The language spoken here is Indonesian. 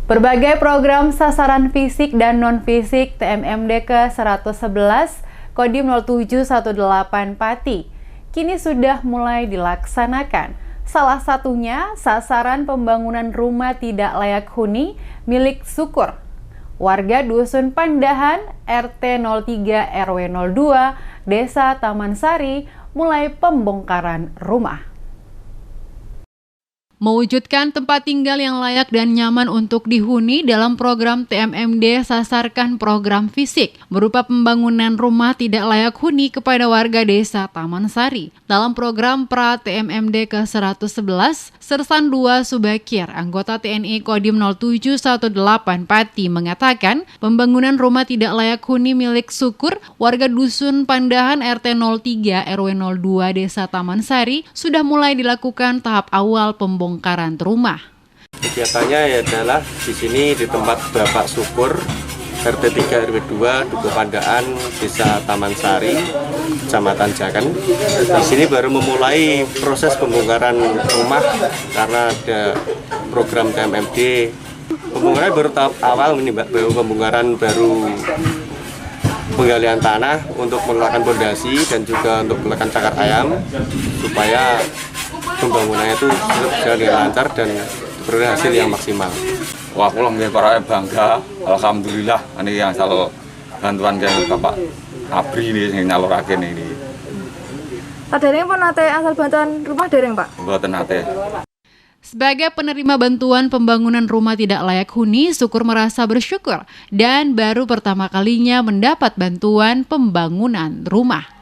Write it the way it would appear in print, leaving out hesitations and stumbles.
Berbagai program sasaran fisik dan non-fisik TMMD ke-111 Kodim 0718 Pati kini sudah mulai dilaksanakan. Salah satunya sasaran pembangunan rumah tidak layak huni milik Syukur. Warga Dusun Pandahan RT 03 RW 02 Desa Taman Sari mulai pembongkaran rumah. Mewujudkan tempat tinggal yang layak dan nyaman untuk dihuni dalam program TMMD sasarkan program fisik berupa pembangunan rumah tidak layak huni kepada warga desa Taman Sari. Dalam program pra TMMD ke-111, Sersan 2 Subakir, anggota TNI Kodim 0718 Pati mengatakan pembangunan rumah tidak layak huni milik Syukur, warga Dusun Pandahan RT 03 RW 02 Desa Taman Sari sudah mulai dilakukan tahap awal pembongkaran rumah. Kegiatannya adalah di sini di tempat Bapak Syukur RT 3 RW 2 Duku Pandaan Desa Taman Sari, Kecamatan Jaken. Di sini baru memulai proses pembongkaran rumah karena ada program TMMD. Pembongkaran baru tahap awal ini, Mbak. Pembongkaran baru penggalian tanah untuk melakukan pondasi dan juga untuk melakukan cakar ayam supaya pembangunannya itu berjalan dengan lancar dan berhasil hasil yang maksimal. Wah, kalau nggih para bangga, alhamdulillah ini yang selalu bantuan dari Bapak Abri ini yang nyaluraken ini. Pak dereng pun nate asal bantuan rumah dereng, Pak? Mboten nate. Sebagai penerima bantuan pembangunan rumah tidak layak huni, Syukur merasa bersyukur dan baru pertama kalinya mendapat bantuan pembangunan rumah.